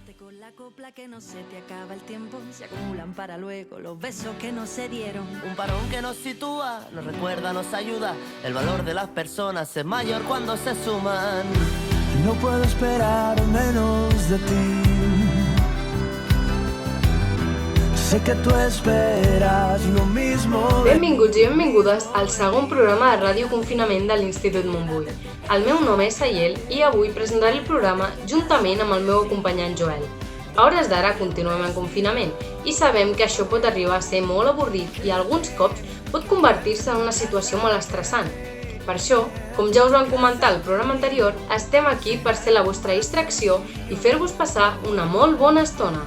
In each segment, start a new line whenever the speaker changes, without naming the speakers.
Quédate con la copla que no se te acaba el tiempo. Se acumulan para luego los besos que no se dieron.
Un parón que nos sitúa, nos recuerda, nos ayuda. El valor de las personas es mayor cuando se suman.
No puedo esperar menos de ti. Sé que tú esperas lo mismo.
Benvinguts i benvingudes al segon programa de Ràdio Confinament de l'Institut Montbui. El meu nom és Sayel i avui presentaré el programa juntament amb el meu acompanyant Joel. A hores d'ara continuem en confinament i sabem que això pot arribar a ser molt avorrit i alguns cops pot convertir-se en una situació molt estressant. Per això, com ja us vam comentar al programa anterior, estem aquí per ser la vostra distracció i fer-vos passar una molt bona estona.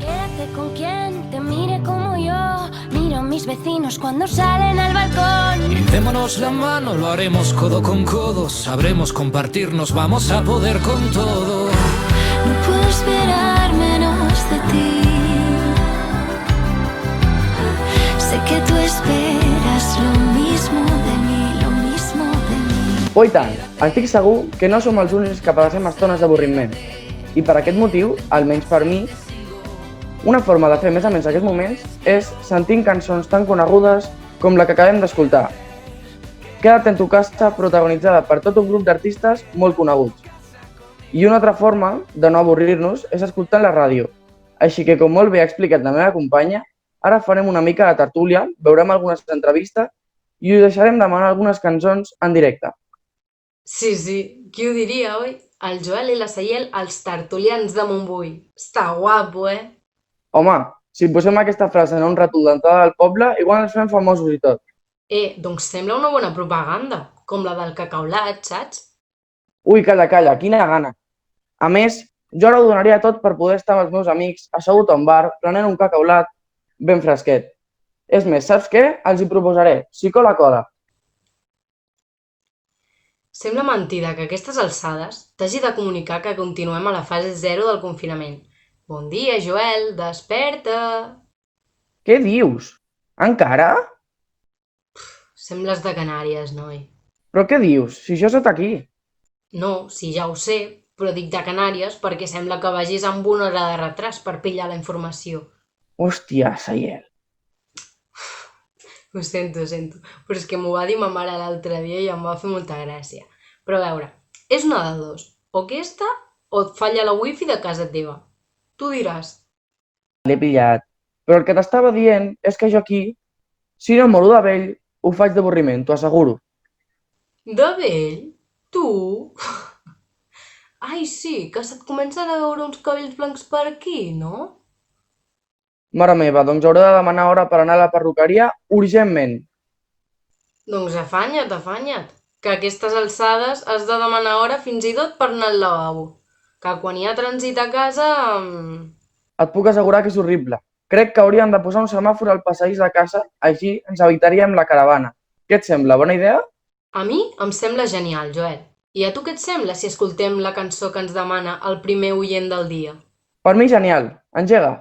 Quédate con quien te mire como yo. Miro a mis vecinos cuando salen al balcón.
Y démonos la mano, lo haremos codo con codo. Sabremos compartirnos, vamos a poder con todo.
No puedo esperar menos de ti. Sé que tú esperas lo mismo de mí, lo mismo de mí.
Oh, i tant! Estic segur que no som els únics que passem estones d'avorriment. I per aquest motiu, almenys per mi, una forma de fer més amens aquests moments és sentint cançons tan conegudes com la que acabem d'escoltar. Quédate en tu casa, protagonitzada per tot un grup d'artistes molt coneguts. I una altra forma de no avorrir-nos és escoltant la ràdio. Així que, com molt bé ha explicat la meva companya, ara farem una mica de tertúlia, veurem algunes entrevistes i us deixarem demanar algunes cançons en directe.
Sí, qui ho diria, oi? El Joel i la Sayel, els tertulians de Montbui. Està guapo,
Home, si posem aquesta frase en un rètol d'entrada del poble, igual ens fem famosos i tot.
Doncs sembla una bona propaganda, com la del cacaulat, saps?
Ui, calla, quina gana. A més, jo ara ho donaria tot per poder estar amb els meus amics assegut a un bar, prenent un cacaulat ben fresquet. És més, saps què? Els hi proposaré, si cola, cola.
Sembla mentida que a aquestes alçades t'hagi de comunicar que continuem a la fase 0 del confinament. Bon dia, Joel, desperta!
Què dius? Encara?
Sembles de Canàries, noi.
Però què dius? Si jo sóc aquí.
No, sí, ja ho sé, però dic de Canàries perquè sembla que vagis amb una hora de retras per pillar la informació.
Hòstia, Sayel.
Ho sento, però és que m'ho va dir ma mare l'altre dia i em va fer molta gràcia. Però a veure, és una de dos, o aquesta o et falla la wifi de casa teva. Tu diràs.
L'he pillat. Però el que t'estava dient és que jo aquí, si no moro de vell, ho faig d'avorriment, t'ho asseguro.
De vell? Tu? Ai, sí, que se't comencen a veure uns cabells blancs per aquí, no?
Mare meva, doncs hauré de demanar hora per anar a la perruqueria urgentment.
Doncs afanya't, que a aquestes alçades has de demanar hora fins i tot per anar al lavabo. Que quan hi ha trànsit a casa...
Et puc assegurar que és horrible. Crec que hauríem de posar un semàfor al passadís de casa, així ens evitaríem la caravana. Què et sembla, bona idea?
A mi em sembla genial, Joel. I a tu què et sembla si escoltem la cançó que ens demana el primer oient del dia?
Per mi genial. Engega.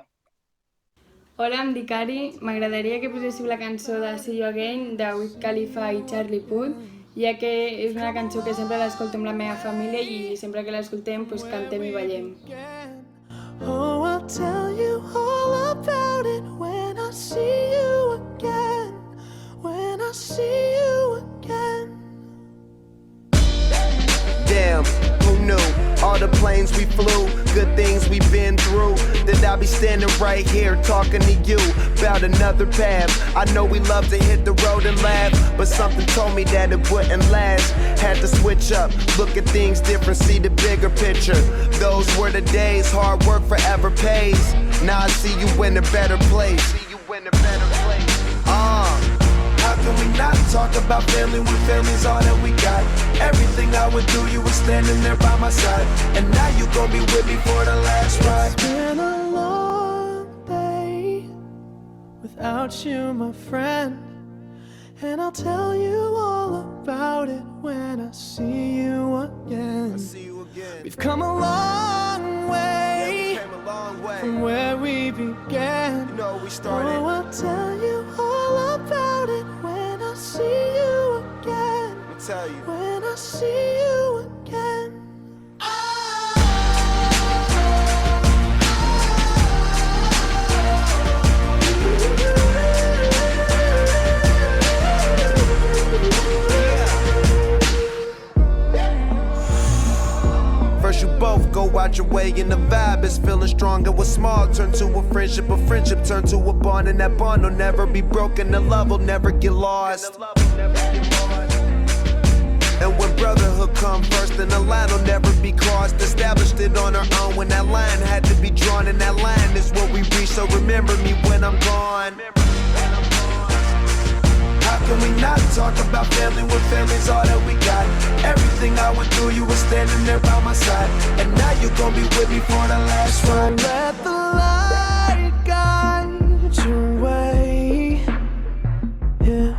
Hola, em dic Ari. M'agradaria que poséssiu la cançó de See You Again de Wiz Khalifa i Charlie Puth, ja que és una cançó que sempre l'escolto amb la meva família i sempre que l'escoltem pues, cantem i ballem.
Oh, I'll tell you all about it when I see you again. When I see you again.
Damn, who knew? All the planes we flew, good things we've been through. That I'll be standing right here talking to you about another path. I know we love to hit the road and laugh, but something told me that it wouldn't last. Had to switch up, look at things different, see the bigger picture. Those were the days, hard work forever pays. Now I see you in a better place. How can we not talk about family when family's all that we got? Everything I would do, you were standing there by my side. And now you gon' be with me for the last ride.
It's been a long day without you, my friend. And I'll tell you all about it when I see you again. We've come a long way, from where we began.
You know we started.
Oh, I'll tell you all about it when I see you again.
I'll tell you.
When I see you again.
your way, and the vibe is feeling strong. And what's small turn to a friendship turn to a bond, and that bond will never be broken. The love will never get lost. And when brotherhood come first, then the line will never be crossed. Established it on our own when that line had to be drawn, and that line is what we reach. So remember me when I'm gone. How can we not talk about family when family's all that we got? Everything I went through, you were standing there by my side, and now you gon' be with me for the last ride.
Let the light guide your way. Yeah.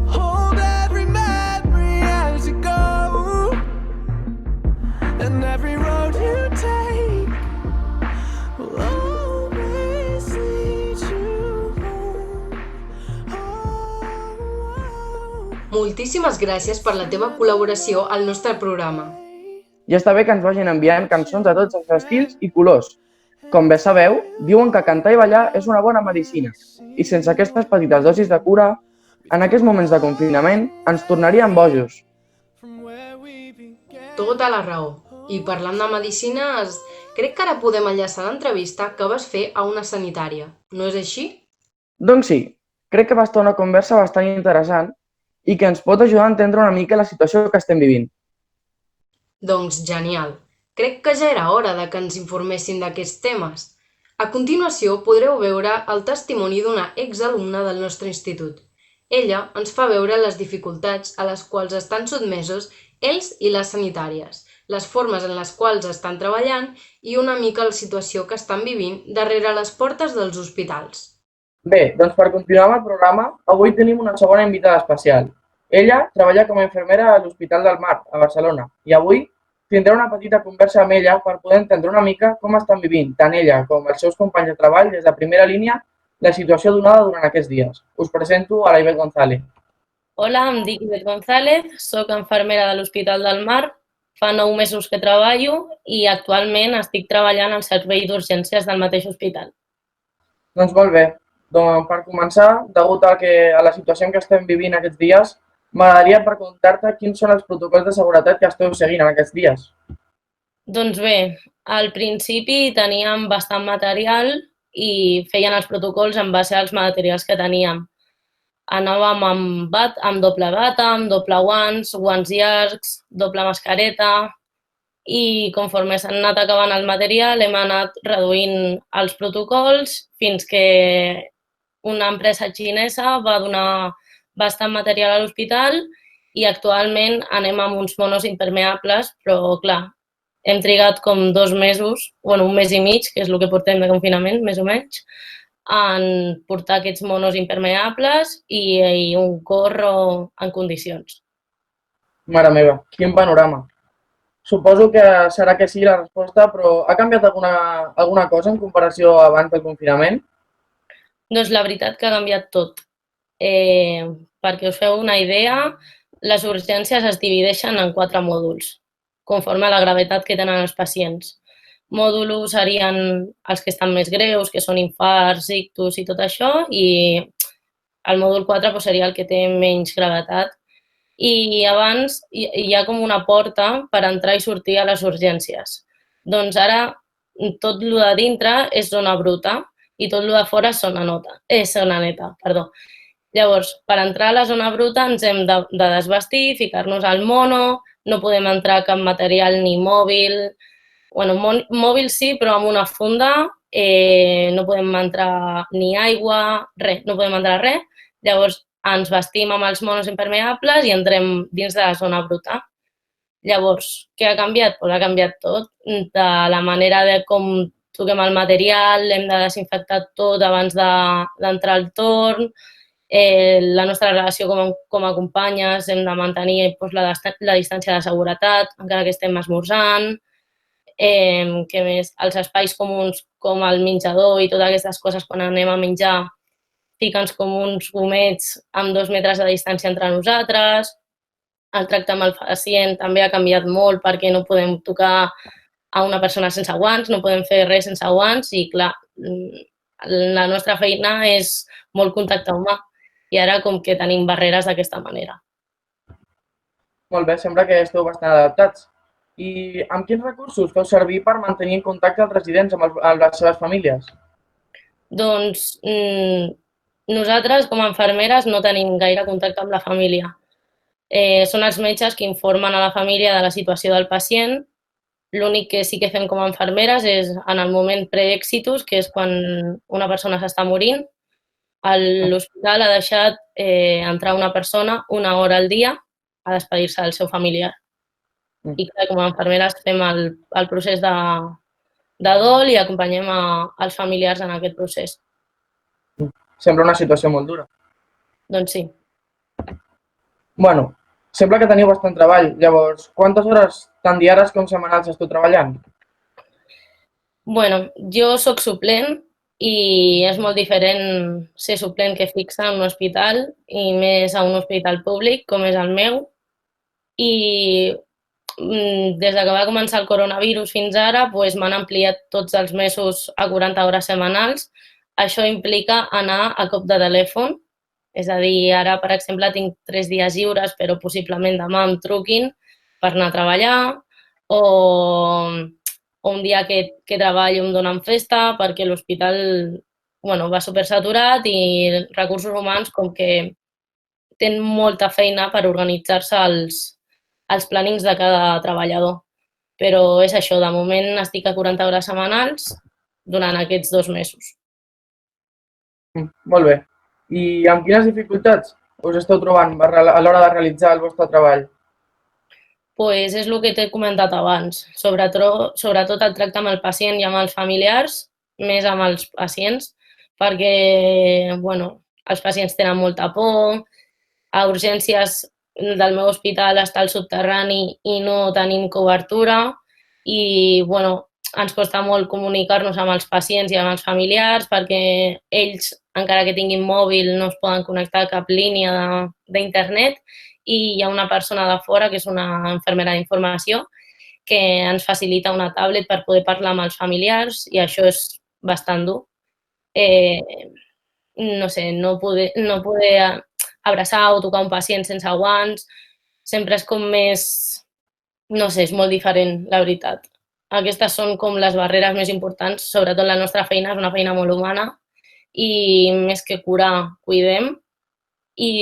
Hold every memory as you go, and every road you take will always lead you home.
Moltíssimes gràcies per la teva col·laboració al nostre programa.
I està bé que ens vagin enviant cançons de tots els estils i colors. Com bé sabeu, diuen que cantar i ballar és una bona medicina, i sense aquestes petites dosis de cura, en aquests moments de confinament ens tornaríem bojos.
Tota la raó. I parlant de medicines, crec que ara podem enllaçar l'entrevista que vas fer a una sanitària. No és així?
Doncs sí, crec que va estar una conversa bastant interessant i que ens pot ajudar a entendre una mica la situació que estem vivint.
Doncs genial. Crec que ja era hora de que ens informessin d'aquests temes. A continuació podreu veure el testimoni d'una exalumna del nostre institut. Ella ens fa veure les dificultats a les quals estan sotmesos ells i les sanitàries, les formes en les quals estan treballant i una mica la situació que estan vivint darrere les portes dels hospitals.
Bé, doncs per continuar amb el programa, avui tenim una segona invitada especial. Ella treballa com a infermera a l'Hospital del Mar, a Barcelona, i avui tindré una petita conversa amb ella per poder entendre una mica com estan vivint tant ella com els seus companys de treball des de primera línia la situació donada durant aquests dies. Us presento a la Ivette González.
Hola, em dic Ivette González, soc infermera de l'Hospital del Mar, fa 9 mesos que treballo i actualment estic treballant al servei d'urgències del mateix hospital.
Doncs molt bé. Doncs per començar, degut a la situació en què estem vivint aquests dies, m'agradaria preguntar-te quins són els protocols de seguretat que esteu seguint en aquests dies.
Doncs bé, al principi teníem bastant material i feien els protocols en base als materials que teníem. Anàvem amb doble bata, amb doble guants, guants llargs, doble mascareta i conforme s'han anat acabant el material hem anat reduint els protocols fins que una empresa xinesa va donar bastant material a l'hospital i actualment anem amb uns monos impermeables, però clar, hem trigat com 2 mesos, un mes i mig, que és el que portem de confinament, més o menys, en portar aquests monos impermeables i un gorro en condicions.
Mare meva, quin panorama. Suposo que serà que sí la resposta, però ha canviat alguna cosa en comparació abans del confinament?
Doncs la veritat que ha canviat tot. Perquè us feu una idea, les urgències es divideixen en 4 mòduls, conforme a la gravetat que tenen els pacients. Mòduls serien els que estan més greus, que són infarts, ictus i tot això, i el mòdul 4 seria el que té menys gravetat. I abans hi ha com una porta per entrar i sortir a les urgències. Doncs ara tot el de dintre és zona bruta i tot el de fora és zona neta. Llavors, per entrar a la zona bruta ens hem de desvestir, ficar-nos al mono, no podem entrar cap material ni mòbil, mòbil sí, però amb una funda, no podem entrar ni aigua, res, no podem entrar res. Llavors, ens vestim amb els monos impermeables i entrem dins de la zona bruta. Llavors, què ha canviat? Doncs ha canviat tot, de la manera de com toquem el material, hem de desinfectar tot abans d'entrar al torn, la nostra relació com a companyes hem de mantenir la distància de seguretat, encara que estem esmorzant, què més? Els espais comuns com el menjador i totes aquestes coses quan anem a menjar, fica'ns com uns gomets amb 2 metres de distància entre nosaltres. El tracte amb el pacient també ha canviat molt perquè no podem tocar a una persona sense guants, no podem fer res sense guants i, clar, la nostra feina és molt contacte humà i ara com que tenim barreres d'aquesta manera.
Molt bé, sembla que esteu bastant adaptats. I amb quins recursos feu servir per mantenir en contacte els residents amb les seves famílies?
Doncs nosaltres, com a infermeres, no tenim gaire contacte amb la família. Són els metges que informen a la família de la situació del pacient. L'únic que sí que fem com a infermeres és en el moment pre-exitus, que és quan una persona s'està morint, l'hospital ha deixat entrar una persona 1 hora al dia a despedir-se del seu familiar. I clar, com a infermeres fem el procés de dol i acompanyem els familiars en aquest procés.
Sembla una situació molt dura.
Doncs sí.
Bueno, sembla que teniu bastant treball. Llavors, quantes hores, tant diàries com setmanals, esteu treballant?
Bueno, jo sóc suplent i és molt diferent ser suplent que fixa en un hospital i més a un hospital públic com és el meu. I des que va començar el coronavirus fins ara m'han ampliat tots els mesos a 40 hores setmanals. Això implica anar a cop de telèfon, és a dir, ara, per exemple, tinc 3 dies lliures, però possiblement demà em truquin per anar a treballar, o un dia que treballo em donen festa perquè l'hospital va supersaturat i recursos humans com que tenen molta feina per organitzar-se els plànings de cada treballador. Però és això, de moment estic a 40 hores setmanals durant aquests 2 mesos.
Molt bé. I amb quines dificultats us esteu trobant a l'hora de realitzar el vostre treball?
Pues és el que t'he comentat abans. Sobretot el tracte amb el pacient i amb els familiars, més amb els pacients, perquè els pacients tenen molta por, a urgències del meu hospital està al subterrani i no tenim cobertura i ens costa molt comunicar-nos amb els pacients i amb els familiars perquè ells, encara que tinguin mòbil, no es poden connectar a cap línia d'internet i hi ha una persona de fora, que és una infermera d'informació, que ens facilita una tablet per poder parlar amb els familiars i això és bastant dur. No poder abraçar o tocar un pacient sense guants, sempre és com més... és molt diferent, la veritat. Aquestes són com les barreres més importants, sobretot la nostra feina és una feina molt humana i més que curar, cuidem i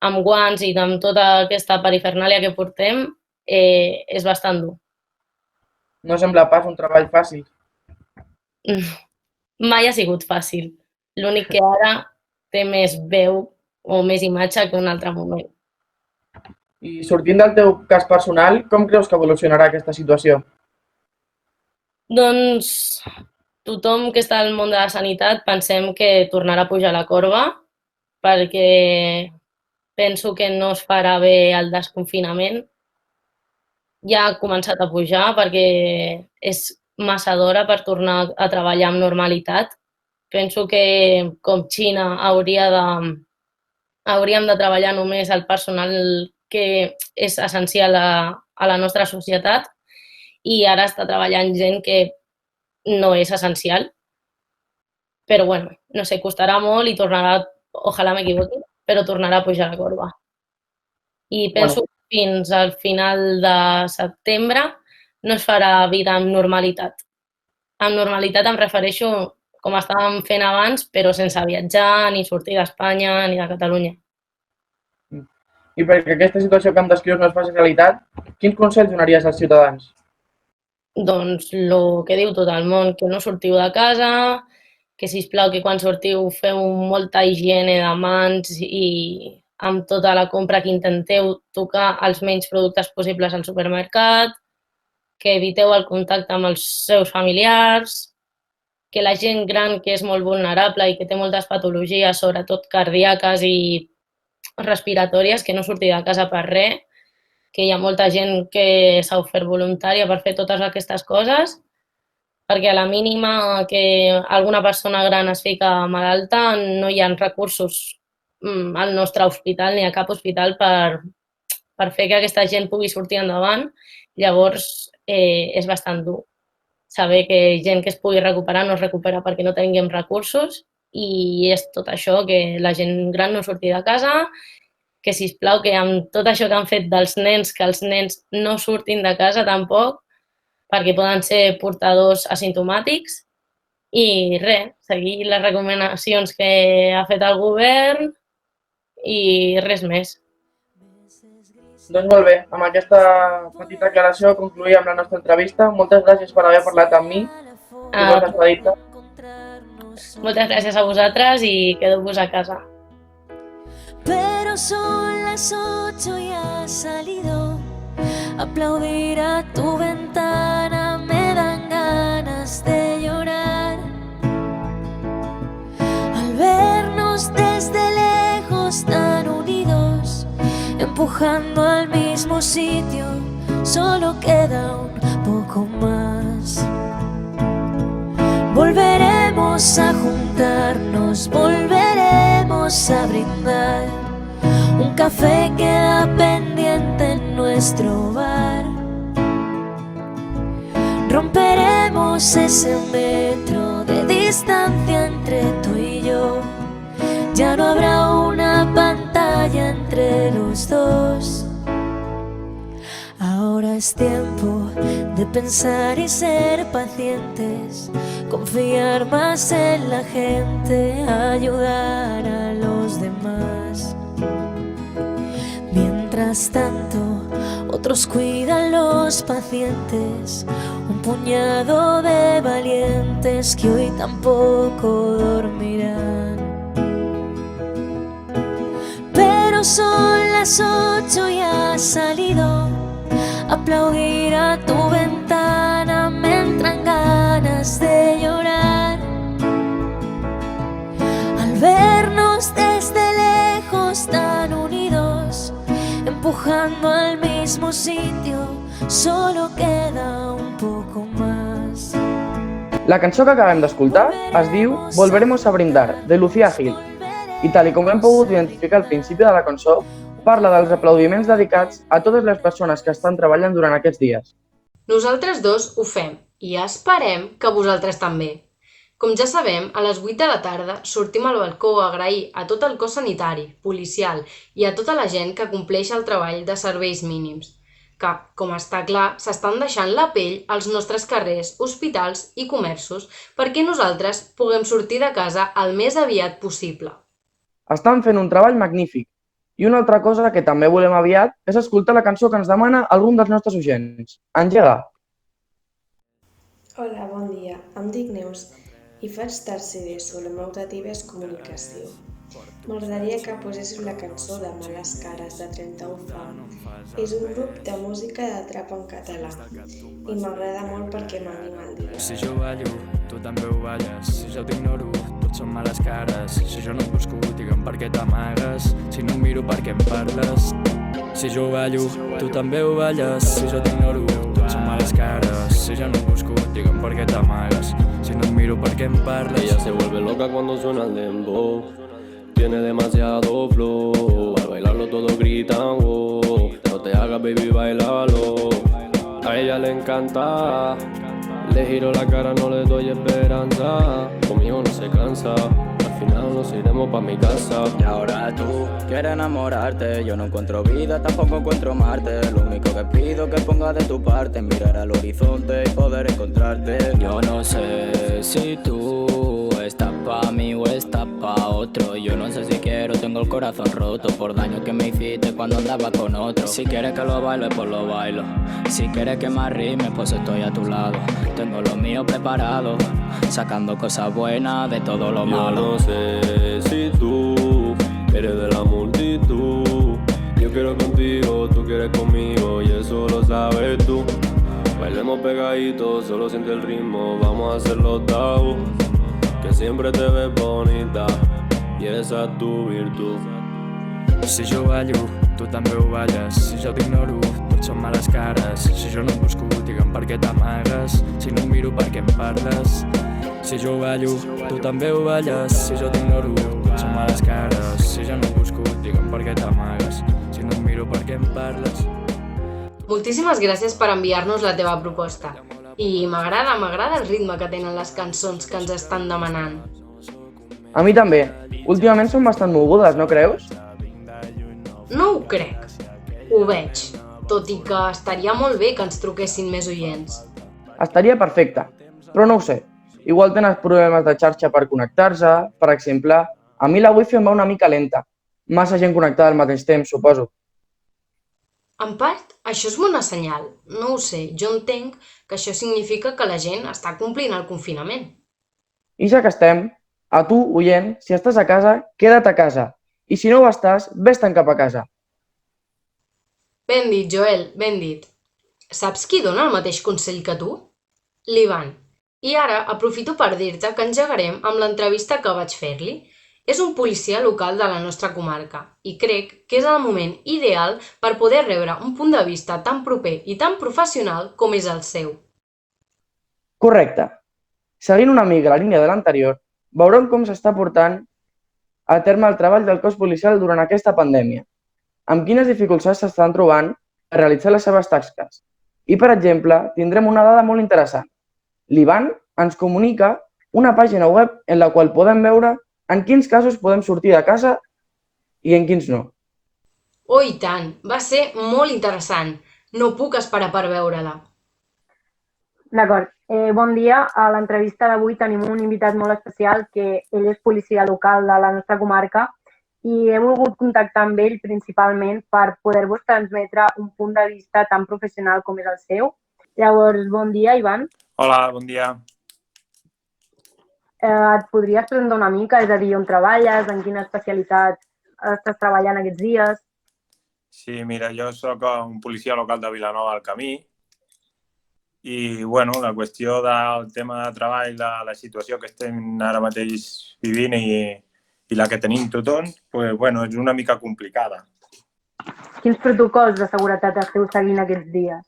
amb guants i amb tota aquesta perifernàlia que portem és bastant dur.
No sembla pas un treball fàcil.
Mai ha sigut fàcil. L'únic que ara té més veu o més imatge que un altre moment.
I sortint del teu cas personal, com creus que evolucionarà aquesta situació?
Doncs tothom que està al món de la sanitat pensem que tornarà a pujar la corba perquè penso que no es farà bé el desconfinament. Ja ha començat a pujar perquè és massa d'hora per tornar a treballar amb normalitat. Penso que, com Xina, hauríem de treballar només el personal que és essencial a la nostra societat i ara està treballant gent que no és essencial. Però, no sé, costarà molt i tornarà, ojalà m'equivoqui, però tornarà a pujar la corba. I penso que fins al final de setembre no es farà vida amb normalitat. Amb normalitat em refereixo com estàvem fent abans, però sense viatjar, ni sortir d'Espanya, ni de Catalunya.
I perquè aquesta situació que em descrius no es faci realitat, quins consells donaries als ciutadans?
Doncs el que diu tot el món, que no sortiu de casa, que sisplau que quan sortiu feu molta higiene de mans i amb tota la compra que intenteu tocar els menys productes possibles al supermercat, que eviteu el contacte amb els seus familiars, que la gent gran que és molt vulnerable i que té moltes patologies, sobretot cardíaques i respiratòries, que no surti de casa per res, que hi ha molta gent que s'ha ofert voluntària per fer totes aquestes coses, perquè a la mínima que alguna persona gran es fica malalta no hi ha recursos al nostre hospital ni a cap hospital per fer que aquesta gent pugui sortir endavant. Llavors és bastant dur saber que gent que es pugui recuperar no es recupera perquè no tinguem recursos i és tot això, que la gent gran no surti de casa, que sisplau, que amb tot això que han fet dels nens, que els nens no surtin de casa tampoc, perquè poden ser portadors asimptomàtics, i res, seguir les recomanacions que ha fet el govern i res més.
Doncs molt bé, amb aquesta petita aclaració concluïm la nostra entrevista. Moltes gràcies per haver parlat amb mi.
Moltes gràcies a vosaltres i quedeu-vos a casa.
Pero son las 8 y has salido. Aplaudir a tu ventana me dan ganas de llorar. Al vernos desde lejos tan unidos, empujando al mismo sitio, solo queda un poco más. Volveremos a juntarnos, volveremos a brindar. Un café queda pendiente en nuestro bar. Romperemos ese metro de distancia entre tú y yo. Ya no habrá una pantalla entre los dos. Ahora es tiempo de pensar y ser pacientes, confiar más en la gente, ayudar a los demás. Mientras tanto, otros cuidan los pacientes, un puñado de valientes que hoy tampoco dormirán. Pero son las 8 y has salido. Aplaudir a tu ventana me entran ganas de llorar. Al vernos desde lejos tan unidos, empujando al mismo sitio, solo queda un poco más.
La cançó que acabem d'escoltar es diu Volveremos a brindar, de Lucía Gil, i tal com hem pogut identificar al principi de la cançó, parla dels aplaudiments dedicats a totes les persones que estan treballant durant aquests dies.
Nosaltres dos ho fem i esperem que vosaltres també. Com ja sabem, a les 8 de la tarda sortim al balcó a agrair a tot el cos sanitari, policial i a tota la gent que compleix el treball de serveis mínims, que, com està clar, s'estan deixant la pell als nostres carrers, hospitals i comerços perquè nosaltres puguem sortir de casa el més aviat possible.
Estan fent un treball magnífic. I una altra cosa que també volem aviat és escoltar la cançó que ens demana algun dels nostres oients. Engega!
Hola, bon dia. Em dic Neus i faig tercer d'ESO, la meva optativa és comunicació. M'agradaria que poséssiu la cançó de Males Cares, de 31 Fam. És un grup de música de trap en català i m'agrada molt perquè m'anima el dia.
Si jo ballo, tu també ho balles. Si jo t'ignoro, tots són males cares. Si jo no et busco, digue'm per què t'amagues. Si no em miro, per què em parles? Si jo ballo, tu també ho balles. Si jo t'ignoro, tots són males cares. Si jo no et busco, digue'm per què t'amagues. Si no em miro, per què em parles?
Ella se vuelve loca cuando suena el dembow. Tiene demasiado flow. Al bailarlo todos gritan, wow. No te hagas, baby, bailalo. A ella le encanta. Le giro la cara, no le doy esperanza. Conmigo no se cansa. Al final nos iremos pa' mi casa.
Y ahora tú quieres enamorarte. Yo no encuentro vida, tampoco encuentro Marte. Lo único que pido es que pongas de tu parte, mirar al horizonte y poder encontrarte.
Yo no sé si tú estás pa' mí o estás pa' otro. Yo no sé si quiero, tengo el corazón roto por daño que me hiciste cuando andaba con otro. Si quieres que lo baile, pues lo bailo. Si quieres que me arrime, pues estoy a tu lado. Tengo lo mío preparado, sacando cosas buenas de todo lo malo.
Yo no sé si tú eres de la multitud. Yo quiero contigo, tú quieres conmigo y eso lo sabes tú. Bailemos pegaditos, solo siente el ritmo, vamos a hacerlo tabú. Que siempre te ves bonita y esa es tu virtud.
Si jo ballo, tu també ho balles. Si jo t'ignoro, tots són males cares. Si jo no et busco, digue'm per què t'amagues. Si no em miro, per què em parles? Si jo ballo, tu també ho balles. Si jo t'ignoro, tots són males cares. Si jo no et busco, digue'm per què t'amagues. Si no em miro, per què em parles?
Moltíssimes gràcies per enviar-nos la teva proposta. I m'agrada el ritme que tenen les cançons que ens estan demanant.
A mi també. Últimament són bastant mogudes, no creus?
No crec. Ho veig, tot i que estaria molt bé que ens truquessin més oients.
Estaria perfecte, però no ho sé. Igual tenen problemes de xarxa per connectar-se, per exemple, a mi la wifi em va una mica lenta. Massa gent connectada al mateix temps, suposo.
En part, això és bona senyal. No ho sé, jo entenc que això significa que la gent està complint el confinament.
I ja que estem, a tu, oient, si estàs a casa, queda't a casa. I si no ho estàs, vés-te'n cap a casa.
Ben dit, Joel, ben dit. Saps qui dona el mateix consell que tu? L'Ivan. I ara aprofito per dir-te que engegarem amb l'entrevista que vaig fer-li. És un policia local de la nostra comarca i crec que és el moment ideal per poder rebre un punt de vista tan proper i tan professional com és el seu.
Correcte. Seguint una mica la línia de l'anterior, veurem com s'està portant a terme el treball del cos policial durant aquesta pandèmia, amb quines dificultats s'estan trobant per realitzar les seves tasques. I, per exemple, tindrem una dada molt interessant. L'Ivan ens comunica una pàgina web en la qual podem veure en quins casos podem sortir de casa i en quins no.
Oh, i tant! Va ser molt interessant. No puc esperar per veure-la.
D'acord. Bon dia. A l'entrevista d'avui tenim un invitat molt especial que ell és policia local de la nostra comarca i he volgut contactar amb ell principalment per poder-vos transmetre un punt de vista tan professional com és el seu. Llavors, bon dia, Ivan.
Hola, bon dia.
Et podries presentar una mica, és a dir, on treballes, en quina especialitat estàs treballant aquests dies?
Sí, mira, jo sóc un policia local de Vilanova del Camí i, bueno, la qüestió del tema de treball, de la situació que estem ara mateix vivint i la que tenim tothom, pues, bueno, és una mica complicada.
Quins protocols de seguretat esteu seguint aquests dies?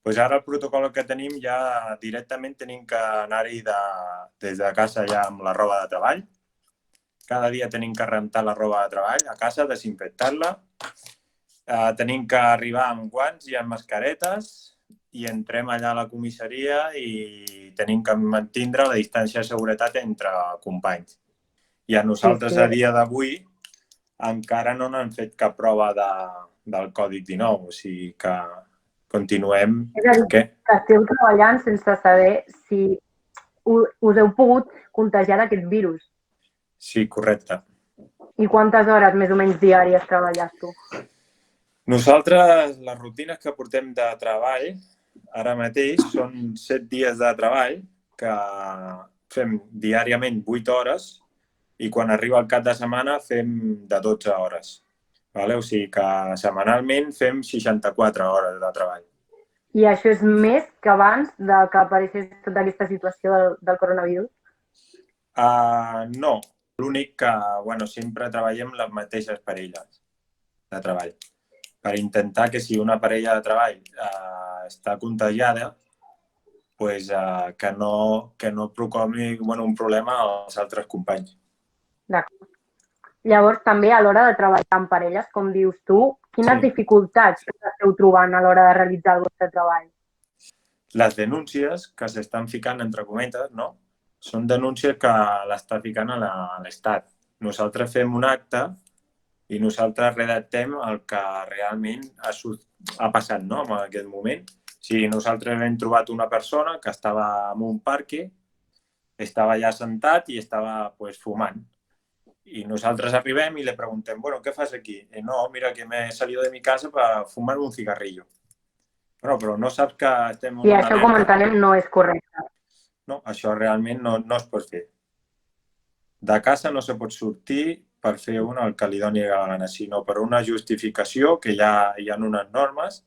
Pues ara el protocol que tenim ja directament tenim que anar-hi des de casa ja amb la roba de treball. Cada dia tenim que rentar la roba de treball a casa, desinfectar-la. Tenim que arribar amb guants i amb mascaretes i entrem allà a la comissaria i tenim que mantindre la distància de seguretat entre companys. I a nosaltres a dia d'avui encara no n'han fet cap prova del Còdic 19, o sigui que continuem.
És a dir, que esteu treballant sense saber si us heu pogut contagiar d'aquest virus.
Sí, correcte.
I quantes hores més o menys diàries treballes tu?
Nosaltres, les rutines que portem de treball ara mateix són 7 dies de treball que fem diàriament 8 hores i quan arriba el cap de setmana fem de 12 hores. O sigui que setmanalment fem 64 hores de treball.
I això és més que abans que apareixés tota aquesta situació del coronavirus?
No. L'únic que sempre treballem les mateixes parelles de treball per intentar que si una parella de treball està contagiada, que no provoqui un problema als altres companys.
D'acord. Llavors, també a l'hora de treballar en parelles, com dius tu, quines dificultats esteu trobant a l'hora de realitzar el vostre treball?
Les denúncies que s'estan ficant, entre cometes, no? Són denúncies que l'està ficant a l'Estat. Nosaltres fem un acte i nosaltres redactem el que realment ha passat en aquest moment. Si nosaltres hem trobat una persona que estava en un parc, estava allà sentat i estava fumant. Y nosotros arribem y le preguntem, bueno, ¿qué fas aquí? No, mira que me he salido de mi casa para fumar un cigarrillo. Bueno, però no saps que estem...
I això, com entenem, no és correcte.
No, això realment no es pot fer. De casa no se pot sortir per fer el que li doni la gana, sinó per una justificació que hi ha unes normes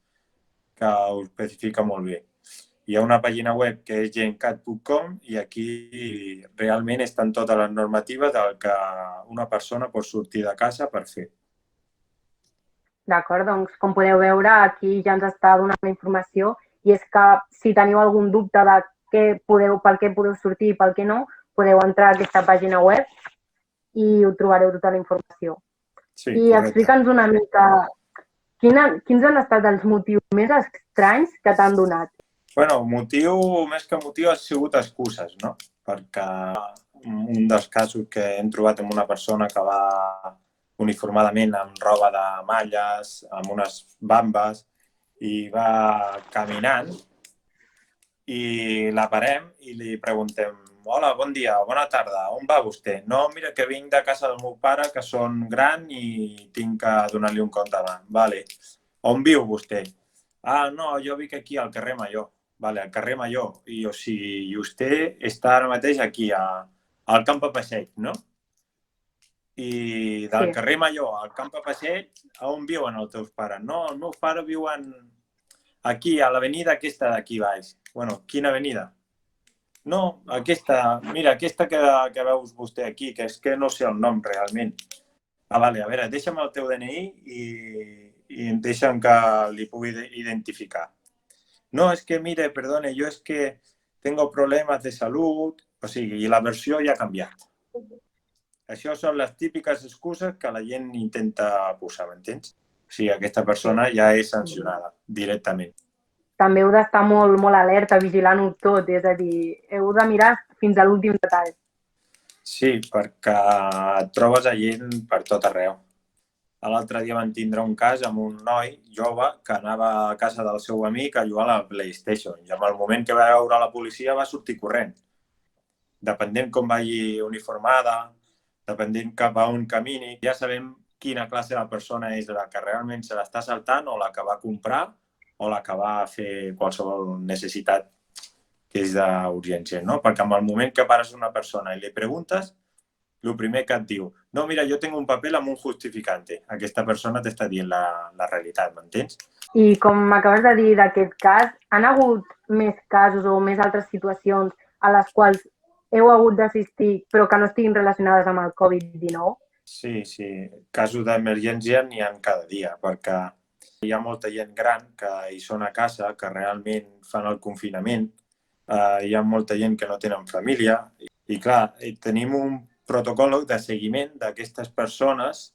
que ho especifica molt bé. Hi ha una pàgina web que és gencat.com i aquí realment estan totes les normatives del que una persona pot sortir de casa per fer.
D'acord, doncs com podeu veure aquí ja ens està donant la informació i és que si teniu algun dubte de per què podeu sortir i per què no, podeu entrar a aquesta pàgina web i ho trobareu tota la informació.
Sí,
I explica'ns una mica quins han estat els motius més estranys que t'han donat.
Bueno, més que motiu ha sigut excuses, no? Perquè un dels casos que hem trobat amb una persona que va uniformadament amb roba de malles, amb unes bambes, i va caminant i la parem i li preguntem: hola, bon dia, bona tarda, on va vostè? No, mira, que vinc de casa del meu pare, que són gran i tinc que donar-li un compte demà. Vale. On viu vostè? Ah, no, jo vic aquí al carrer Major. Vale, al carrer Major. I vostè està ara mateix aquí, al Camp de Passeig, no? I del carrer Major al Camp de Passeig, on viuen els teus pares? No, els meus pares viuen aquí, a l'avenida aquesta d'aquí baix. Bueno, quina avenida? No, aquesta, mira, aquesta que veus vostè aquí, que és que no sé el nom realment. Ah, vale, a veure, deixa'm el teu DNI i deixa'm que li pugui identificar. No, és que, mire, perdone, jo és que tengo problemes de salut, o sigui, i la versió ja ha canviat. Això són les típiques excuses que la gent intenta posar, m'entens? O sigui, aquesta persona ja és sancionada directament.
També heu d'estar molt, molt alerta, vigilant-ho tot, és a dir, heu de mirar fins a l'últim detall.
Sí, perquè et trobes a gent per tot arreu. L'altre dia van tindre un cas amb un noi jove que anava a casa del seu amic a jugar a la PlayStation i en el moment que va veure la policia va sortir corrent. Depenent com vagi uniformada, depenent cap a on camini, ja sabem quina classe de persona és la que realment se l'està saltant o la que va comprar o la que va fer qualsevol necessitat que és d'urgència, no? Perquè en el moment que pares una persona i li preguntes, el primer que et diu, no, mira, jo tinc un paper amb un justificante. Aquesta persona t'està dient la realitat, m'entens?
I com m'acabes de dir d'aquest cas, han hagut més casos o més altres situacions a les quals heu hagut d'assistir però que no estiguin relacionades amb el Covid-19?
Sí, casos d'emergència n'hi ha cada dia, perquè hi ha molta gent gran que hi són a casa, que realment fan el confinament, hi ha molta gent que no tenen família i clar, tenim un protocol de seguiment d'aquestes persones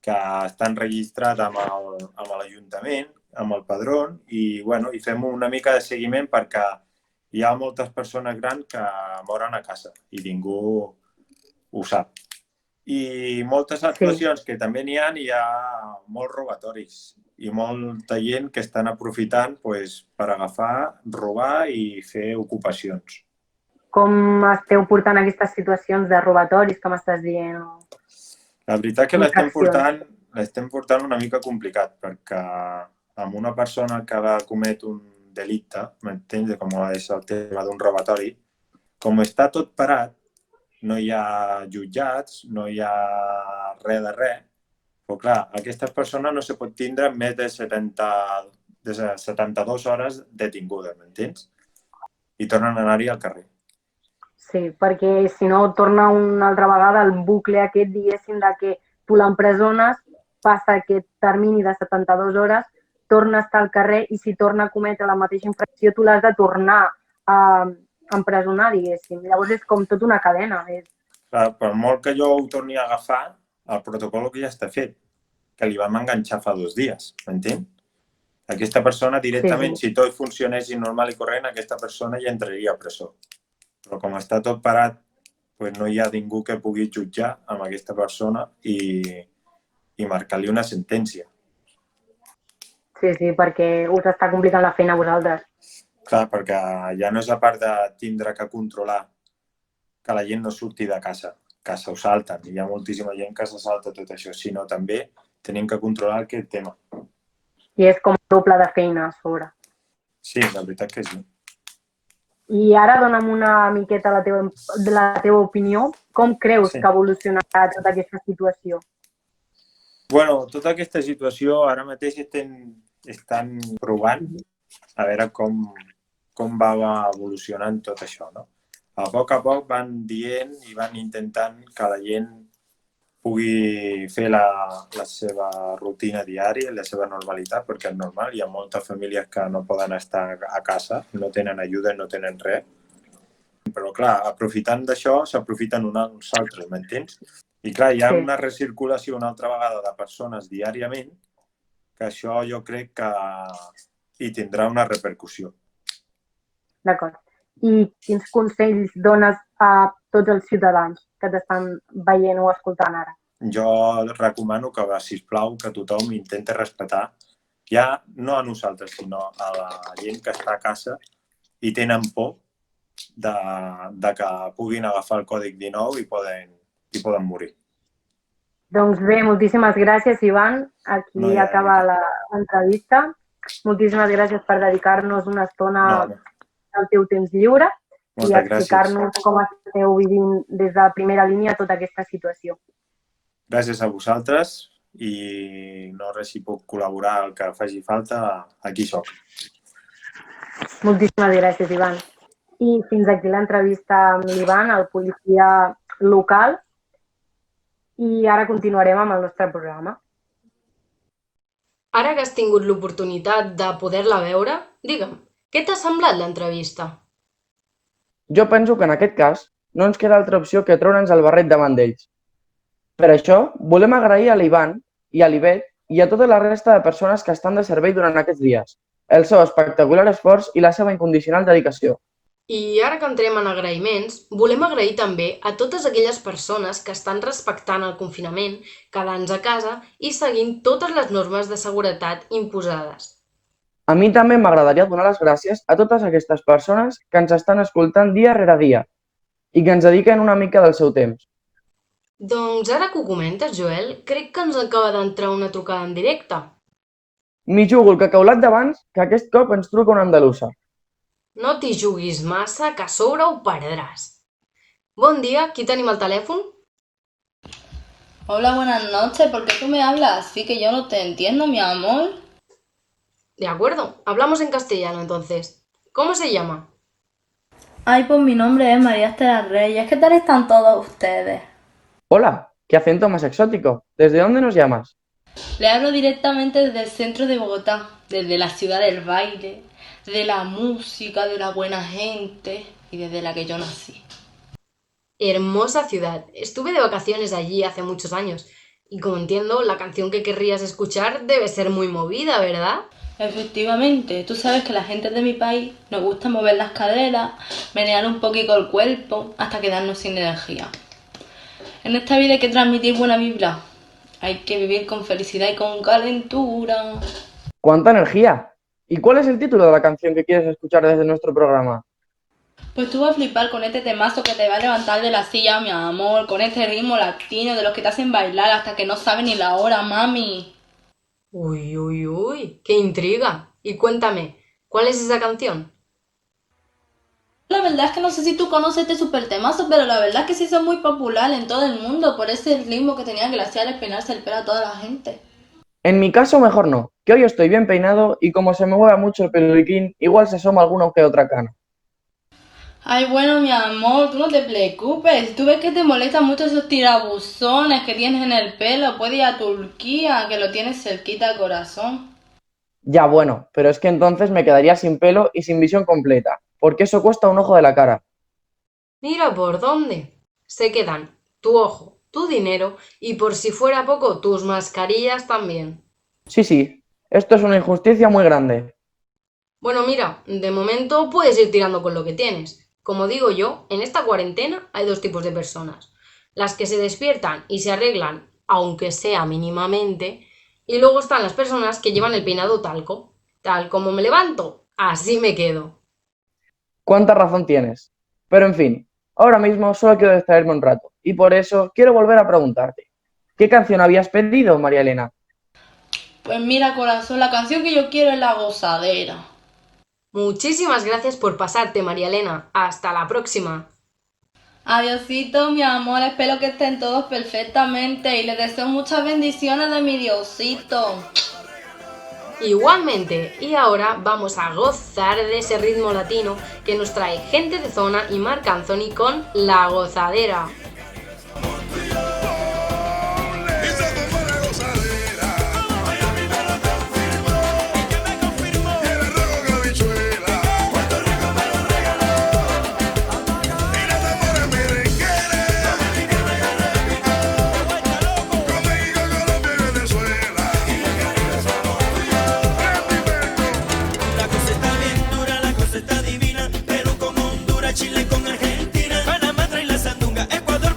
que estan registrats amb l'Ajuntament, amb el padró i fem una mica de seguiment perquè hi ha moltes persones grans que moren a casa i ningú ho sap. I moltes actuacions que també n'hi ha molts robatoris i molta gent que estan aprofitant per agafar, robar i fer ocupacions.
Com esteu portant aquestes situacions de robatoris que m'estàs dient?
La veritat que l'estem portant una mica complicat perquè amb una persona que va cometre un delicte, m'entens? Com és el tema d'un robatori, com està tot parat, no hi ha jutjats, no hi ha res de res, però clar, aquestes persones no se pot tindre més de 72 hores detingudes, m'entens? I tornen a anar-hi al carrer.
Sí, perquè si no torna una altra vegada el bucle aquest, diguéssim, de que tu l'empresones, passa aquest termini de 72 hores, torna a estar al carrer i si torna a cometre la mateixa infracció tu l'has de tornar a empresonar, diguéssim. Llavors és com tota una cadena.
Clar, per molt que jo ho torni a agafar, el protocol que ja està fet, que li vam enganxar fa 2 dies, m'entens? Aquesta persona directament, si tot funcionés normal i corrent, aquesta persona ja entraria a presó. Però com està tot parat, no hi ha ningú que pugui jutjar amb aquesta persona i marcar-li una sentència.
Sí, perquè us està complicant la feina a vosaltres.
Clar, perquè ja no és a part de tindre que controlar que la gent no surti de casa, que s'ho salten, i hi ha moltíssima gent que se salta tot això, sinó també tenim que controlar aquest tema.
I és com doble de feina a sobre.
Sí, la veritat que sí.
I ara dona'm una miqueta la teva opinió. Com creus que evolucionarà tota aquesta situació?
Bueno, tota aquesta situació ara mateix estan provant a veure com va evolucionant tot això, no? A poc van dient i van intentant que la gent pugui fer la seva rutina diària, la seva normalitat, perquè és normal, hi ha moltes famílies que no poden estar a casa, no tenen ajuda, no tenen res. Però clar, aprofitant d'això, s'aprofiten uns altres, m'entens? I clar, hi ha una recirculació una altra vegada de persones diàriament, que això jo crec que hi tindrà una repercussió.
D'acord. I quins consells dones a tots els ciutadans que t'estan veient o escoltant ara?
jo recomano que, sisplau, que tothom intenti respectar, ja no a nosaltres, sinó a la gent que està a casa i tenen por de que puguin agafar el còdic 19 i poden morir.
Doncs bé, moltíssimes gràcies, Ivan. Aquí acaba l'entrevista. Moltíssimes gràcies per dedicar-nos una estona del teu temps lliure i explicar-nos com esteu vivint des de primera línia tota aquesta situació.
Gràcies a vosaltres i no res, si puc col·laborar el que faci falta, aquí soc.
Moltíssimes gràcies, Ivan. I fins aquí l'entrevista amb l'Ivan, el policia local, i ara continuarem amb el nostre programa.
Ara que has tingut l'oportunitat de poder-la veure, digue'm, què t'ha semblat l'entrevista?
Jo penso que en aquest cas no ens queda altra opció que treure'ns el barret davant d'ells. Per això, volem agrair a l'Ivan i a l'Ivet i a tota la resta de persones que estan de servei durant aquests dies, el seu espectacular esforç i la seva incondicional dedicació.
I ara que entrem en agraïments, volem agrair també a totes aquelles persones que estan respectant el confinament, quedant-se a casa i seguint totes les normes de seguretat imposades.
A mi també m'agradaria donar les gràcies a totes aquestes persones que ens estan escoltant dia rere dia i que ens dediquen una mica del seu temps.
Doncs ara que ho comentes, Joel, crec que ens acaba d'entrar una trucada en directe.
M'hi jugo el cacaulat d'abans que aquest cop ens truca una andalusa.
No t'hi juguis massa, que a sobre ho perdràs. Bon dia, qui tenim al telèfon?
Hola, buenas noches. ¿Por qué tú me hablas así que yo no te entiendo, mi amor?
De acuerdo, hablamos en castellano entonces. ¿Cómo se llama?
Ay, pues mi nombre es María Esther Reyes. ¿Qué tal están todos ustedes?
Hola, qué acento más exótico. ¿Desde dónde nos llamas?
Le hablo directamente desde el centro de Bogotá, desde la ciudad del baile, de la música, de la buena gente y desde la que yo nací.
Hermosa ciudad. Estuve de vacaciones allí hace muchos años y como entiendo, la canción que querrías escuchar debe ser muy movida, ¿verdad?
Efectivamente, tú sabes que la gente de mi país nos gusta mover las caderas, menear un poquito el cuerpo hasta quedarnos sin energía. En esta vida hay que transmitir buena vibra, hay que vivir con felicidad y con calentura.
¡Cuánta energía! ¿Y cuál es el título de la canción que quieres escuchar desde nuestro programa?
Pues tú vas a flipar con este temazo que te va a levantar de la silla, mi amor, con este ritmo latino de los que te hacen bailar hasta que no saben ni la hora, mami.
Uy, uy, uy, qué intriga. Y cuéntame, ¿cuál es esa canción?
La verdad es que no sé si tú conoces este super temazo, pero la verdad es que sí son muy popular en todo el mundo por ese ritmo que tenía Glaciar peinarse el pelo a toda la gente.
En mi caso, mejor no, que hoy estoy bien peinado y como se me mueve mucho el peluquín, igual se asoma alguna que otra cana.
Ay, bueno, mi amor, tú no te preocupes. Si tú ves que te molestan mucho esos tirabuzones que tienes en el pelo, puedes ir a Turquía, que lo tienes cerquita al corazón.
Ya bueno, pero es que entonces me quedaría sin pelo y sin visión completa, porque eso cuesta un ojo de la cara.
Mira por dónde. Se quedan tu ojo, tu dinero y por si fuera poco, tus mascarillas también.
Sí, esto es una injusticia muy grande.
Bueno, mira, de momento puedes ir tirando con lo que tienes. Como digo yo, en esta cuarentena hay dos tipos de personas. Las que se despiertan y se arreglan, aunque sea mínimamente, y luego están las personas que llevan el peinado talco. Tal como me levanto, así me quedo.
Cuánta razón tienes. Pero en fin, ahora mismo solo quiero distraerme un rato, y por eso quiero volver a preguntarte. ¿Qué canción habías pedido, María Elena?
Pues mira, corazón, la canción que yo quiero es La Gozadera.
Muchísimas gracias por pasarte, María Elena. Hasta la próxima.
Adiosito, mi amor. Espero que estén todos perfectamente y les deseo muchas bendiciones de mi Diosito.
Igualmente, y ahora vamos a gozar de ese ritmo latino que nos trae Gente de Zona y Marc Anthony con La Gozadera.
Chile con Argentina, Panamá trae la sandunga, Ecuador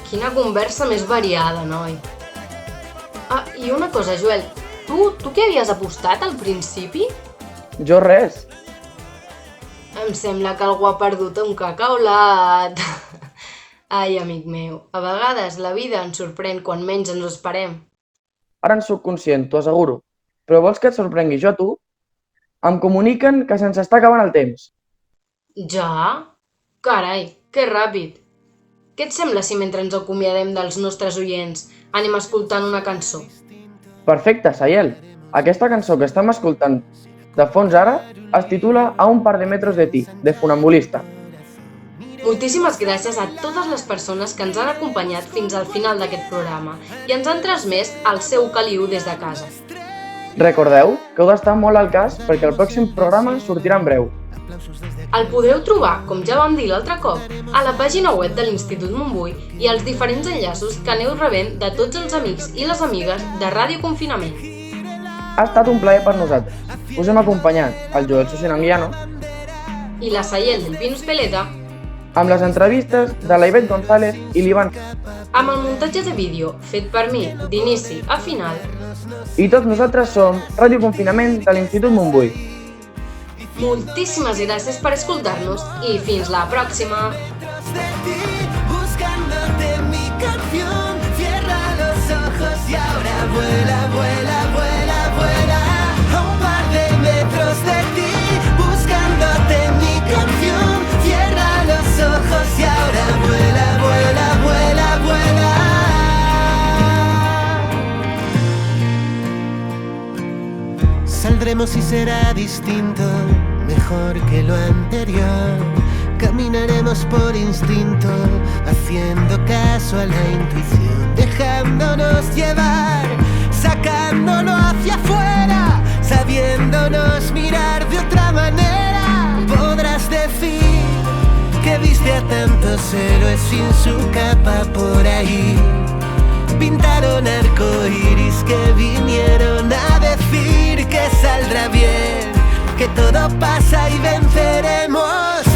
Quina conversa més variada, noi. Ah, i una cosa, Joel, tu què havies apostat al principi?
Jo res.
Em sembla que algú ha perdut un cacaulat. Ai, amic meu, a vegades la vida ens sorprèn quan menys ens ho esperem.
Ara en sóc conscient, t'ho asseguro. Però vols que et sorprengui jo a tu? Em comuniquen que se'ns està acabant el temps.
Ja? Carai, que ràpid. Què et sembla si mentre ens acomiadem dels nostres oients anem escoltant una cançó?
Perfecte, Sayel. Aquesta cançó que estem escoltant de fons ara es titula A un par de metros de ti, de Funambulista.
Moltíssimes gràcies a totes les persones que ens han acompanyat fins al final d'aquest programa i ens han transmès el seu caliu des de casa.
Recordeu que heu d'estar molt al cas perquè el pròxim programa sortirà en breu.
El podreu trobar, com ja vam dir l'altre cop, a la pàgina web de l'Institut Montbui i als diferents enllaços que aneu rebent de tots els amics i les amigues de Ràdio Confinament.
Ha estat un plaer per nosaltres. Us hem acompanyat el Joel Sosinanguiano
i la Sayel del Pinus Peleta
amb les entrevistes de la Ivette González i l'Ivan,
amb el muntatge de vídeo fet per mi d'inici a final.
I tots nosaltres som Ràdio Confinament de l'Institut Montbui.
Moltíssimes gràcies per escoltar-nos i fins la pròxima!
Buscándote mi canción, cierra los ojos y ahora vuela, vuela, vuela, vuela. A un par de metros de ti, buscándote mi canción, cierra los ojos y ahora vuela, vuela, vuela, vuela. Saldremos y será distinto, mejor que lo anterior. Caminaremos por instinto, haciendo caso a la intuición, dejándonos llevar, sacándolo hacia afuera, sabiéndonos mirar de otra manera. Podrás decir que viste a tantos héroes sin su capa por ahí. Pintaron arcoíris que vinieron a decir que saldrá bien, que todo pasa y venceremos.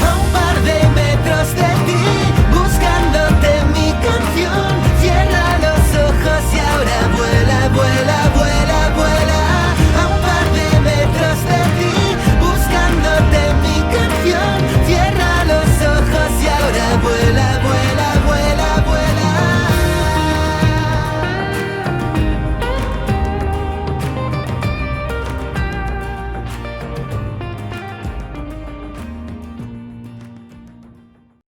A un par de metros de